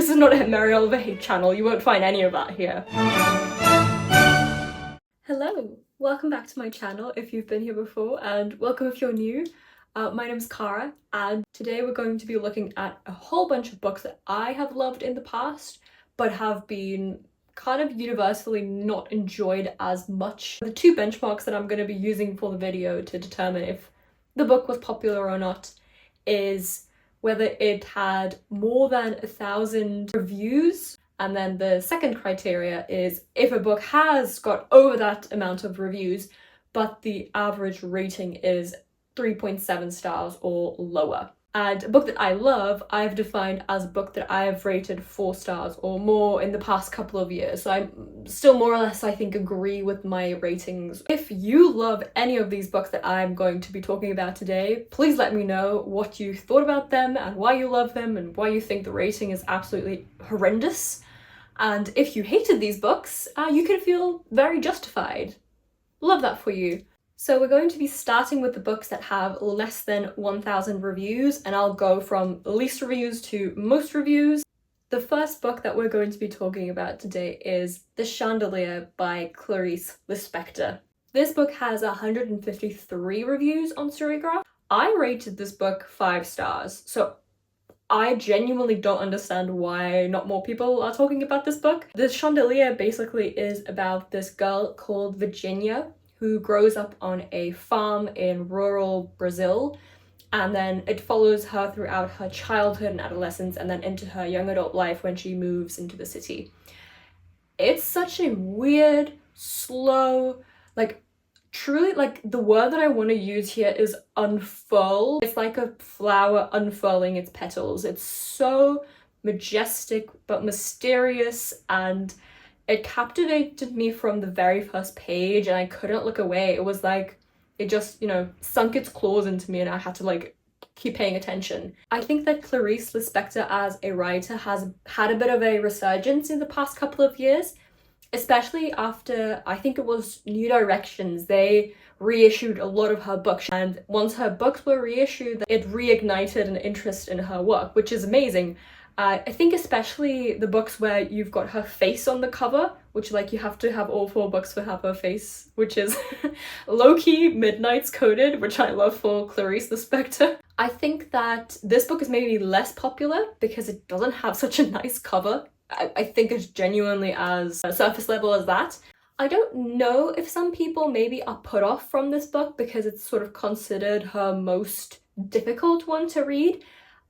This is not a Mary Oliver hate channel, you won't find any of that here. Hello, welcome back to my channel if you've been here before, and welcome if you're new. My name's Cara, and today we're going to be looking at a whole bunch of books that I have loved in the past, but have been kind of universally not enjoyed as much. The two benchmarks that I'm going to be using for the video to determine if the book was popular or not is whether it had more than 1,000 reviews, and then the second criteria is if a book has got over that amount of reviews but the average rating is 3.7 stars or lower. And a book that I love, I've defined as a book that I have rated 4 stars or more in the past couple of years. So I still more or less, I think, agree with my ratings. If you love any of these books that I'm going to be talking about today, please let me know what you thought about them and why you love them and why you think the rating is absolutely horrendous. And if you hated these books, you can feel very justified. Love that for you. So we're going to be starting with the books that have less than 1,000 reviews, and I'll go from least reviews to most reviews. The first book that we're going to be talking about today is The Chandelier by Clarice Lispector. This book has 153 reviews on Storygraph. I rated this book 5 stars, so I genuinely don't understand why not more people are talking about this book. The Chandelier basically is about this girl called Virginia who grows up on a farm in rural Brazil, and then it follows her throughout her childhood and adolescence and then into her young adult life when she moves into the city. It's such a weird, slow, truly, the word that I want to use here is unfurl. It's like a flower unfurling its petals. It's so majestic but mysterious, and it captivated me from the very first page and I couldn't look away. It was like it just, sunk its claws into me and I had to keep paying attention. I think that Clarice Lispector as a writer has had a bit of a resurgence in the past couple of years, especially after, I think it was New Directions. They reissued a lot of her books, and once her books were reissued, it reignited an interest in her work, which is amazing. I think especially the books where you've got her face on the cover, which you have to have all 4 books to have her face, which is low-key Midnight's Coded, which I love for Clarice Lispector. I think that this book is maybe less popular because it doesn't have such a nice cover. I think it's genuinely as surface level as that. I don't know if some people maybe are put off from this book because it's sort of considered her most difficult one to read,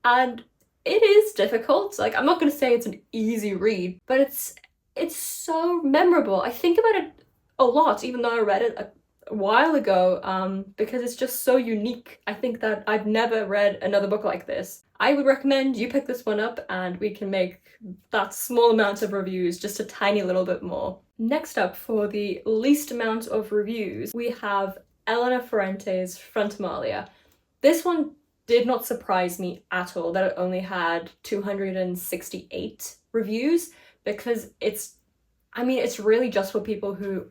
and it is difficult. I'm not going to say it's an easy read, but it's so memorable. I think about it a lot, even though I read it a while ago, because it's just so unique. I think that I've never read another book like this. I would recommend you pick this one up and we can make that small amount of reviews just a tiny little bit more. Next up, for the least amount of reviews, we have Elena Ferrante's Frantumaglia. This one did not surprise me at all that it only had 268 reviews, because it's really just for people who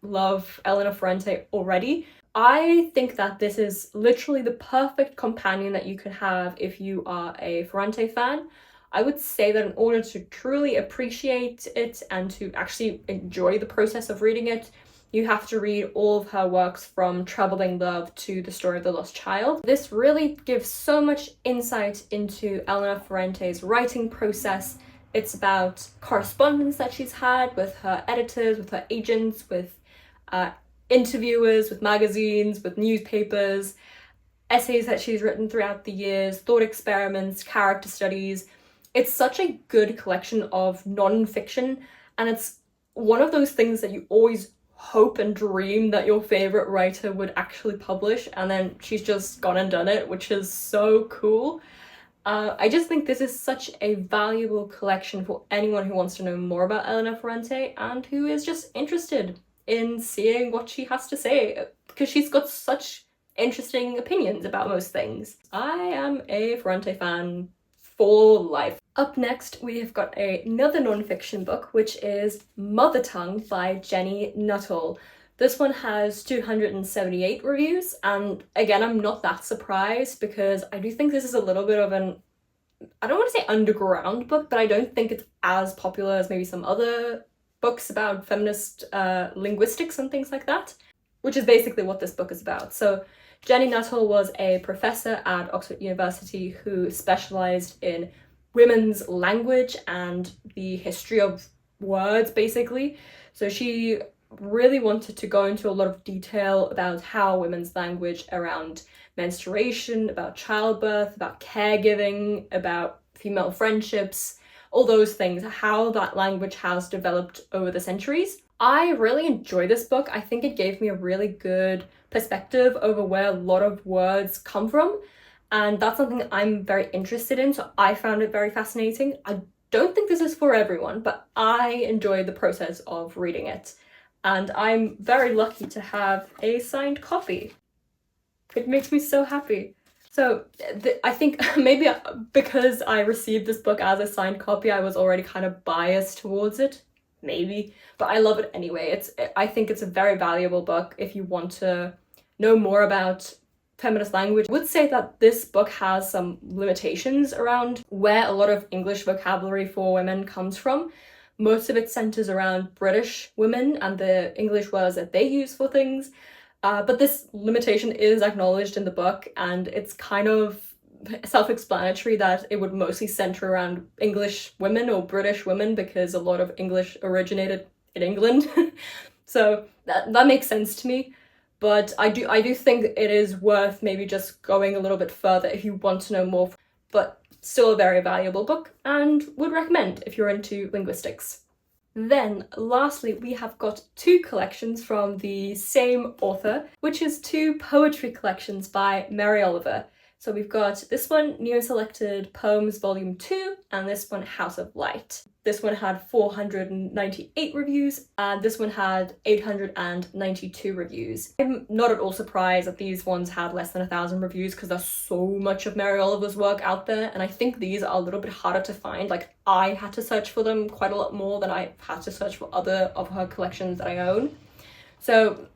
love Elena Ferrante already. I think that this is literally the perfect companion that you can have if you are a Ferrante fan. I would say that in order to truly appreciate it and to actually enjoy the process of reading it, you have to read all of her works from Troubling Love to The Story of the Lost Child. This really gives so much insight into Elena Ferrante's writing process. It's about correspondence that she's had with her editors, with her agents, with interviewers, with magazines, with newspapers, essays that she's written throughout the years, thought experiments, character studies. It's such a good collection of non-fiction, and it's one of those things that you always hope and dream that your favorite writer would actually publish, and then she's just gone and done it, which is so cool. I just think this is such a valuable collection for anyone who wants to know more about Elena Ferrante and who is just interested in seeing what she has to say, because she's got such interesting opinions about most things. I am a Ferrante fan for life. Up next, we have got another non-fiction book, which is Mother Tongue by Jenni Nuttall. This one has 278 reviews, and again, I'm not that surprised because I do think this is a little bit of an I don't want to say underground book, but I don't think it's as popular as maybe some other books about feminist linguistics and things like that, which is basically what this book is about. So Jenni Nuttall was a professor at Oxford University who specialised in women's language and the history of words, basically. So she really wanted to go into a lot of detail about how women's language around menstruation, about childbirth, about caregiving, about female friendships, all those things, how that language has developed over the centuries. I really enjoy this book. I think it gave me a really good perspective over where a lot of words come from, and that's something I'm very interested in, so I found it very fascinating. I don't think this is for everyone, but I enjoyed the process of reading it, and I'm very lucky to have a signed copy. It makes me so happy. So I think maybe because I received this book as a signed copy, I was already kind of biased towards it, maybe, but I love it anyway. I think it's a very valuable book if you want to know more about feminist language. I would say that this book has some limitations around where a lot of English vocabulary for women comes from. Most of it centers around British women and the English words that they use for things. But this limitation is acknowledged in the book, and it's kind of self-explanatory that it would mostly center around English women or British women because a lot of English originated in England. So that makes sense to me. But I do think it is worth maybe just going a little bit further if you want to know more. But still a very valuable book, and would recommend if you're into linguistics. Then, lastly, we have got two collections from the same author, which is two poetry collections by Mary Oliver. So we've got this one, New and Selected Poems Volume 2, and this one, House of Light. This one had 498 reviews, and this one had 892 reviews. I'm not at all surprised that these ones had less than 1,000 reviews because there's so much of Mary Oliver's work out there, and I think these are a little bit harder to find. Like, I had to search for them quite a lot more than I've had to search for other of her collections that I own. So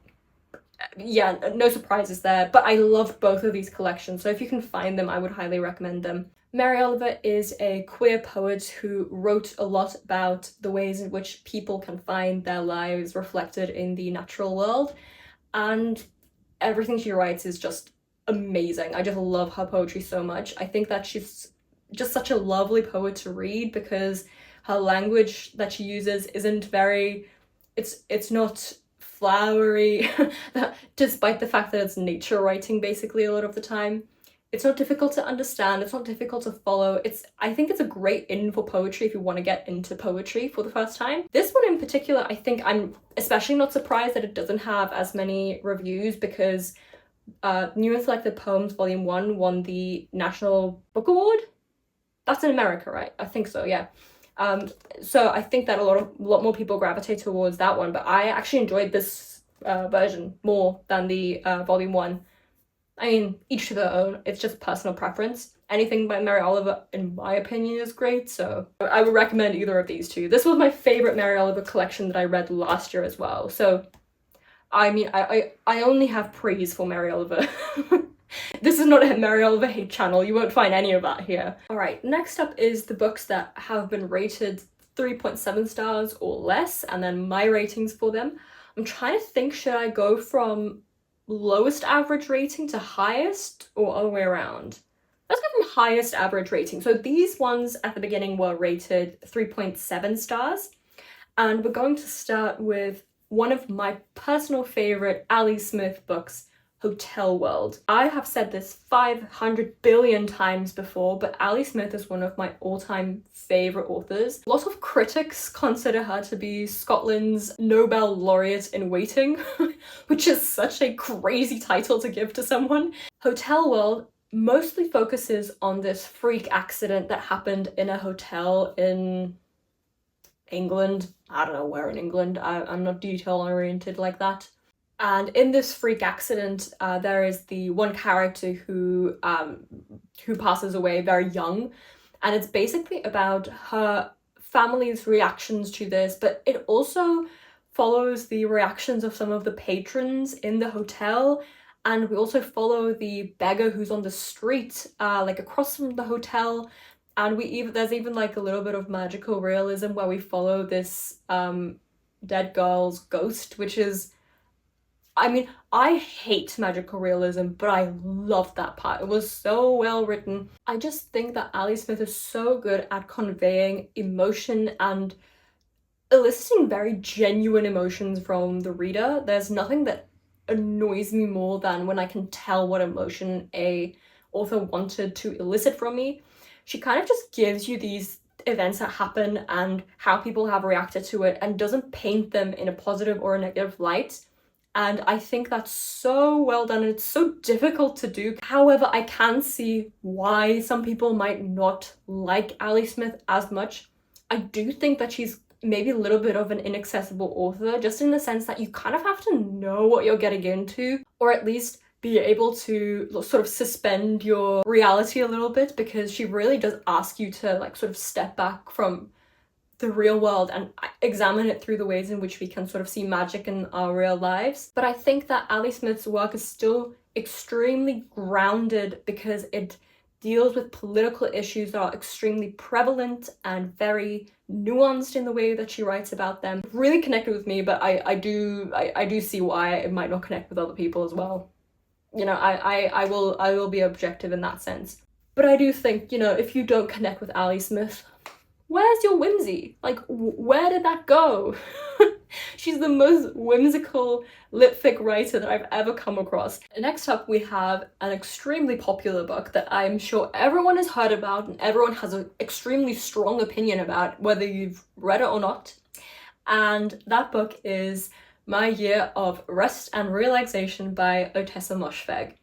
yeah, no surprises there, but I loved both of these collections, so if you can find them, I would highly recommend them. Mary Oliver is a queer poet who wrote a lot about the ways in which people can find their lives reflected in the natural world, and everything she writes is just amazing. I just love her poetry so much. I think that she's just such a lovely poet to read because her language that she uses isn't very, it's not flowery, despite the fact that it's nature writing basically a lot of the time. It's not difficult to understand, it's not difficult to follow. I think it's a great in for poetry if you want to get into poetry for the first time. This one in particular, I think I'm especially not surprised that it doesn't have as many reviews because New and Selected Poems Volume 1 won the National Book Award. That's in America, right? I think so, yeah. So I think that a lot more people gravitate towards that one, but I actually enjoyed this version more than the Volume 1. I mean, each to their own, it's just personal preference. Anything by Mary Oliver, in my opinion, is great, so I would recommend either of these two. This was my favourite Mary Oliver collection that I read last year as well, so I mean, I only have praise for Mary Oliver. This is not a Mary Oliver hate channel, you won't find any of that here. Alright, next up is the books that have been rated 3.7 stars or less, and then my ratings for them. I'm trying to think, should I go from lowest average rating to highest or other way around? Let's go from highest average rating. So these ones at the beginning were rated 3.7 stars, and we're going to start with one of my personal favourite Ali Smith books, Hotel World. I have said this 500 billion times before, but Ali Smith is one of my all-time favourite authors. A lot of critics consider her to be Scotland's Nobel laureate in waiting, which is such a crazy title to give to someone. Hotel World mostly focuses on this freak accident that happened in a hotel in England. I don't know where in England, I'm not detail oriented like that. And in this freak accident, there is the one character who passes away very young, and it's basically about her family's reactions to this, but it also follows the reactions of some of the patrons in the hotel, and we also follow the beggar who's on the street, like across from the hotel, And there's even like a little bit of magical realism where we follow this dead girl's ghost, which is, I mean, I hate magical realism, but I loved that part. It was so well written. I just think that Ali Smith is so good at conveying emotion and eliciting very genuine emotions from the reader. There's nothing that annoys me more than when I can tell what emotion a author wanted to elicit from me. She kind of just gives you these events that happen and how people have reacted to it and doesn't paint them in a positive or a negative light. And I think that's so well done and it's so difficult to do. However, I can see why some people might not like Ali Smith as much. I do think that she's maybe a little bit of an inaccessible author, just in the sense that you kind of have to know what you're getting into, or at least be able to sort of suspend your reality a little bit, because she really does ask you to like sort of step back from the real world and examine it through the ways in which we can sort of see magic in our real lives. But I think that Ali Smith's work is still extremely grounded because it deals with political issues that are extremely prevalent and very nuanced in the way that she writes about them. It really connected with me, but I do see why it might not connect with other people as well. You know, I will be objective in that sense. But I do think, you know, if you don't connect with Ali Smith, where's your whimsy? Like, where did that go? She's the most whimsical lipfic writer that I've ever come across. Next up, we have an extremely popular book that I'm sure everyone has heard about and everyone has an extremely strong opinion about, whether you've read it or not. And that book is My Year of Rest and Relaxation by Ottessa Moshfegh.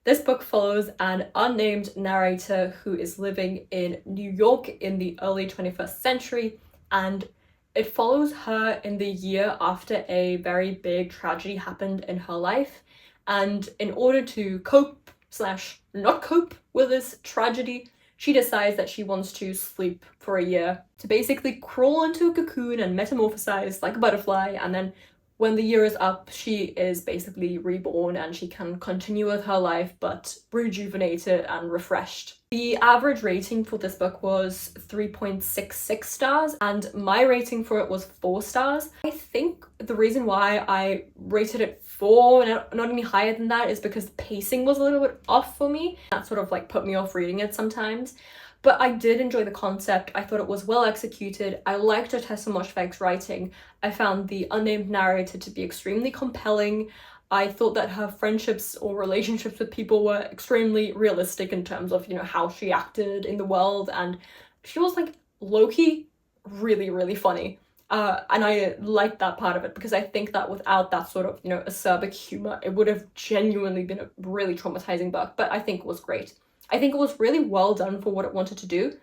This book follows an unnamed narrator who is living in New York in the early 21st century, and it follows her in the year after a very big tragedy happened in her life. And in order to cope / not cope with this tragedy, she decides that she wants to sleep for a year, to basically crawl into a cocoon and metamorphosize like a butterfly, and then when the year is up, she is basically reborn and she can continue with her life, but rejuvenated and refreshed. The average rating for this book was 3.66 stars, and my rating for it was 4 stars. I think the reason why I rated it 4 and not any higher than that is because the pacing was a little bit off for me. That sort of like put me off reading it sometimes. But I did enjoy the concept. I thought it was well executed. I liked Ottessa Moshfegh's writing. I found the unnamed narrator to be extremely compelling. I thought that her friendships or relationships with people were extremely realistic in terms of, you know, how she acted in the world, and she was like low-key really, really funny. And I liked that part of it because I think that without that sort of, you know, acerbic humor, it would have genuinely been a really traumatizing book, but I think it was great. I think it was really well done for what it wanted to do.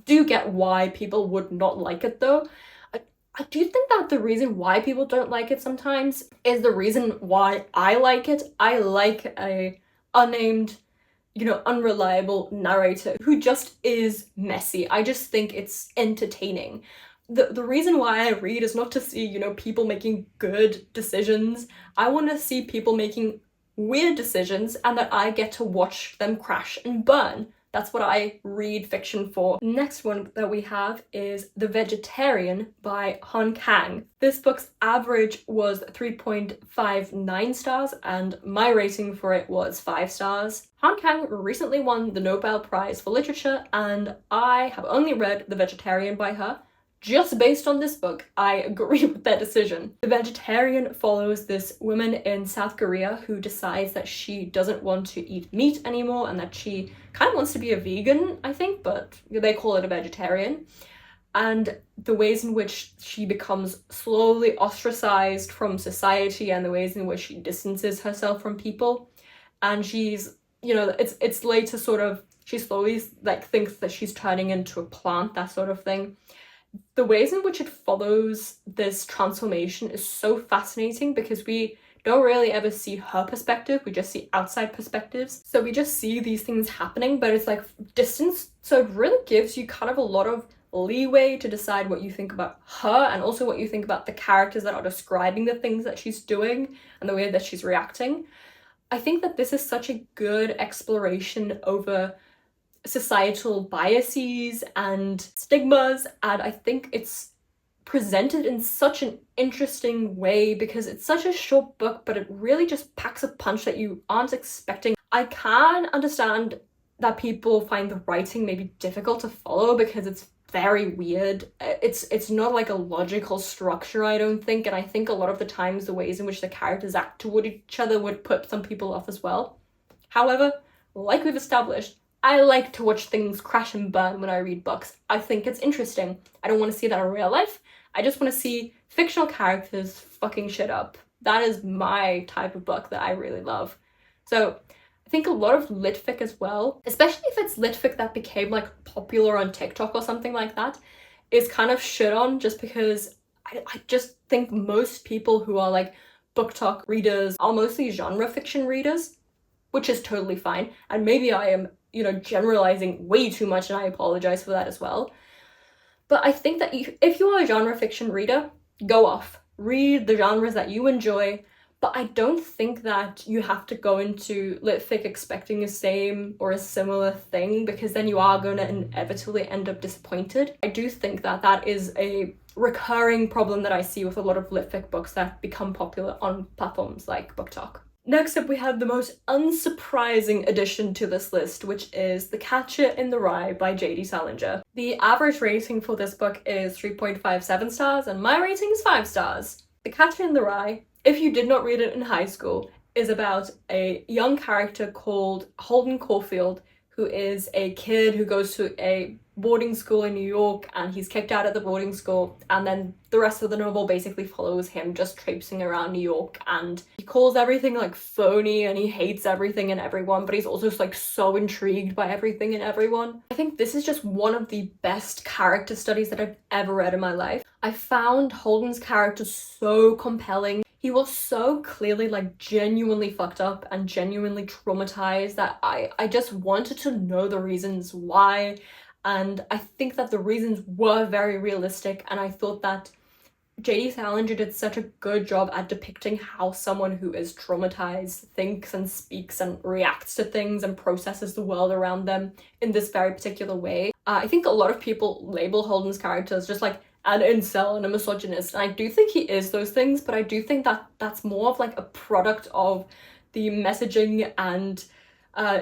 Do get why people would not like it though. I do think that the reason why people don't like it sometimes is the reason why I like it. I like a unnamed, you know, unreliable narrator who just is messy. I just think it's entertaining. The reason why I read is not to see, you know, people making good decisions. I want to see people making weird decisions and that I get to watch them crash and burn. That's what I read fiction for. Next one that we have is The Vegetarian by Kang. This book's average was 3.59 stars and my rating for it was 5 stars. Kang recently won the Nobel Prize for Literature and I have only read The Vegetarian by her. Just based on this book, I agree with their decision. The Vegetarian follows this woman in South Korea who decides that she doesn't want to eat meat anymore and that she kind of wants to be a vegan, I think, but they call it a vegetarian. And the ways in which she becomes slowly ostracized from society and the ways in which she distances herself from people. And she's, you know, it's later sort of, she slowly like thinks that she's turning into a plant, that sort of thing. The ways in which it follows this transformation is so fascinating because we don't really ever see her perspective, we just see outside perspectives. So we just see these things happening, but it's like distance. So it really gives you kind of a lot of leeway to decide what you think about her and also what you think about the characters that are describing the things that she's doing and the way that she's reacting. I think that this is such a good exploration over societal biases and stigmas, and I think it's presented in such an interesting way because it's such a short book, but it really just packs a punch that you aren't expecting. I can understand that people find the writing maybe difficult to follow because it's very weird. It's not like a logical structure, I don't think, and I think a lot of the times the ways in which the characters act toward each other would put some people off as well. However, like we've established, I like to watch things crash and burn when I read books. I think it's interesting. I don't want to see that in real life. I just want to see fictional characters fucking shit up. That is my type of book that I really love. So I think a lot of litfic as well, especially if it's litfic that became like popular on TikTok or something like that, is kind of shit on just because I just think most people who are like BookTok readers are mostly genre fiction readers, which is totally fine. And maybe I am, generalizing way too much, and I apologize for that as well. But I think that if you are a genre fiction reader, go off. Read the genres that you enjoy. But I don't think that you have to go into litfic expecting a same or a similar thing, because then you are going to inevitably end up disappointed. I do think that that is a recurring problem that I see with a lot of litfic books that become popular on platforms like BookTok. Next up, we have the most unsurprising addition to this list, which is The Catcher in the Rye by J.D. Salinger. The average rating for this book is 3.57 stars, and my rating is 5 stars. The Catcher in the Rye, if you did not read it in high school, is about a young character called Holden Caulfield, who is a kid who goes to a boarding school in New York, and he's kicked out of the boarding school, and then the rest of the novel basically follows him just traipsing around New York, and he calls everything like phony, and he hates everything and everyone, but he's also just like so intrigued by everything and everyone. I think this is just one of the best character studies that I've ever read in my life. I found Holden's character so compelling. He was so clearly like genuinely fucked up and genuinely traumatized that I just wanted to know the reasons why. And I think that the reasons were very realistic, and I thought that J.D. Salinger did such a good job at depicting how someone who is traumatized thinks and speaks and reacts to things and processes the world around them in this very particular way. I think a lot of people label Holden's character as just like an incel and a misogynist, and I do think he is those things, but I do think that that's more of like a product of the messaging and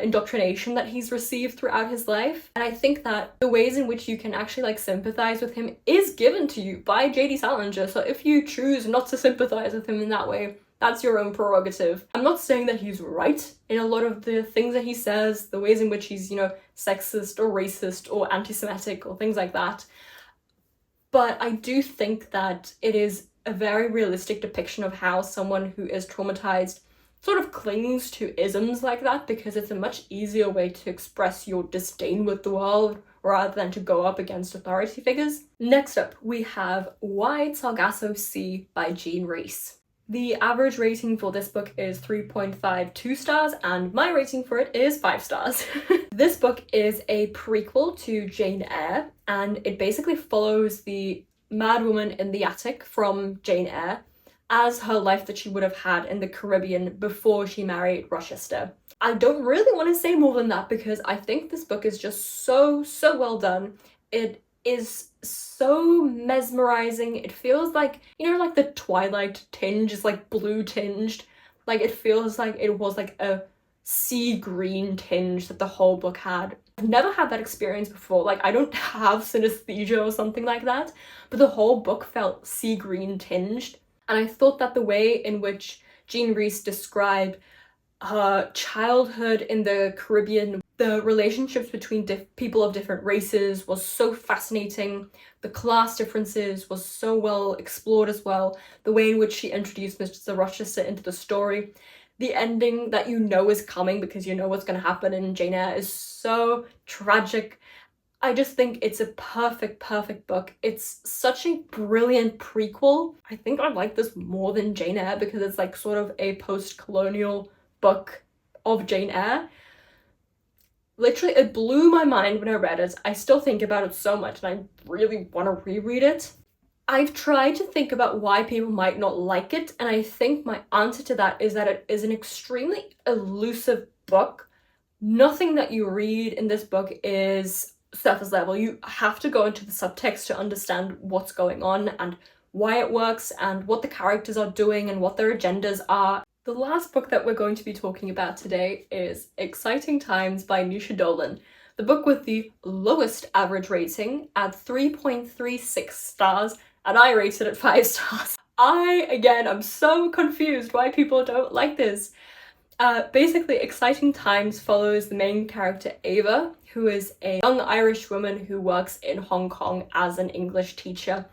indoctrination that he's received throughout his life. And I think that the ways in which you can actually like sympathize with him is given to you by J.D. Salinger, so if you choose not to sympathize with him in that way, that's your own prerogative. I'm not saying that he's right in a lot of the things that he says, the ways in which he's, sexist or racist or anti-Semitic or things like that, but I do think that it is a very realistic depiction of how someone who is traumatized sort of clings to isms like that, because it's a much easier way to express your disdain with the world rather than to go up against authority figures. Next up, we have Wide Sargasso Sea by Rhys. The average rating for this book is 3.52 stars, and my rating for it is 5 stars. This book is a prequel to Jane Eyre, and it basically follows the mad woman in the attic from Jane Eyre as her life that she would have had in the Caribbean before she married Rochester. I don't really want to say more than that because I think this book is just so well done. It is so mesmerizing. It feels like, like the Twilight tinge is like blue tinged. Like it feels like it was like a sea green tinge that the whole book had. I've never had that experience before. Like I don't have synesthesia or something like that, but the whole book felt sea green tinged. And I thought that the way in which Rhys described her childhood in the Caribbean, the relationships between people of different races was so fascinating. The class differences was so well explored as well. The way in which she introduced Mr. Rochester into the story. The ending that you know is coming because you know what's going to happen in Jane Eyre is so tragic. I just think it's a perfect book. It's such a brilliant prequel. I think I like this more than Jane Eyre because it's like sort of a post-colonial book of Jane Eyre. Literally, it blew my mind when I read it. I still think about it so much and I really want to reread it. I've tried to think about why people might not like it, and I think my answer to that is that it is an extremely elusive book Nothing that you read in this book is surface level. You have to go into the subtext to understand what's going on and why it works and what the characters are doing and what their agendas are. The last book that we're going to be talking about today is Exciting Times by Dolan, the book with the lowest average rating at 3.36 stars, and I rated it 5 stars. Again, I'm so confused why people don't like this. Basically, Exciting Times follows the main character Ava, who is a young Irish woman who works in Hong Kong as an English teacher.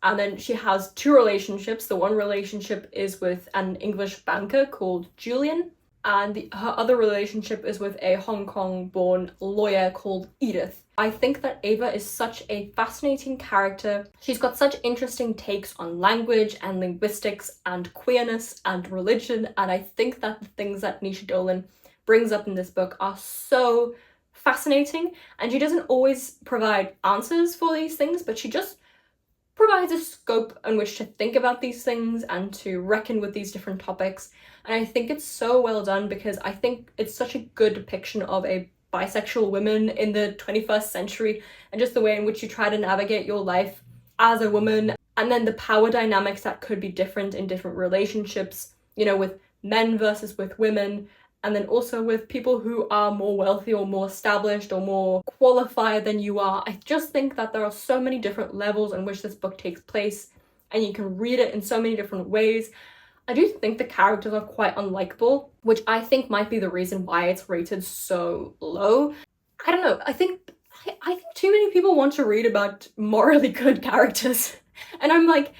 And then she has 2 relationships. The one relationship is with an English banker called Julian, and her other relationship is with a Hong Kong-born lawyer called Edith. I think that Ava is such a fascinating character. She's got such interesting takes on language and linguistics and queerness and religion, and I think that the things that Dolan brings up in this book are so fascinating, and she doesn't always provide answers for these things, but she just provides a scope in which to think about these things and to reckon with these different topics. And I think it's so well done because I think it's such a good depiction of a bisexual woman in the 21st century and just the way in which you try to navigate your life as a woman, and then the power dynamics that could be different in different relationships, you know, with men versus with women, and then also with people who are more wealthy or more established or more qualified than you are. I just think that there are so many different levels in which this book takes place, and you can read it in so many different ways. I do think the characters are quite unlikable, which I think might be the reason why it's rated so low. I don't know, I think too many people want to read about morally good characters. And I'm like,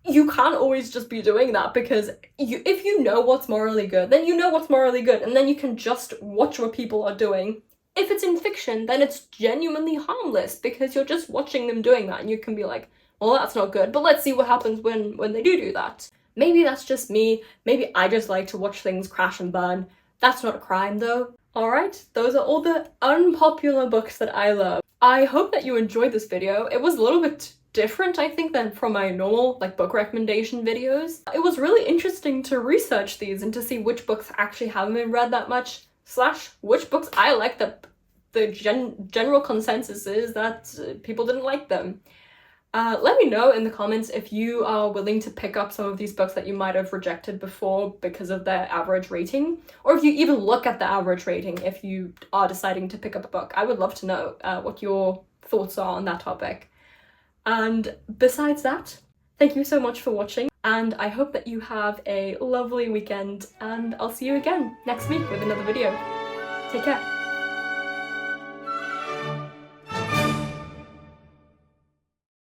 you can't always just be doing that, because if you know what's morally good, then you know what's morally good, and then you can just watch what people are doing. If it's in fiction, then it's genuinely harmless because you're just watching them doing that, and you can be like, well, that's not good, but let's see what happens when they do that. Maybe that's just me. Maybe I just like to watch things crash and burn. That's not a crime though. Alright, those are all the unpopular books that I love. I hope that you enjoyed this video. It was a little bit different, I think, than from my normal book recommendation videos. It was really interesting to research these and to see which books actually haven't been read that much, / which books I like that the general consensus is that people didn't like them. Let me know in the comments if you are willing to pick up some of these books that you might have rejected before because of their average rating, or if you even look at the average rating if you are deciding to pick up a book. I would love to know what your thoughts are on that topic. And besides that, thank you so much for watching, and I hope that you have a lovely weekend, and I'll see you again next week with another video. Take care.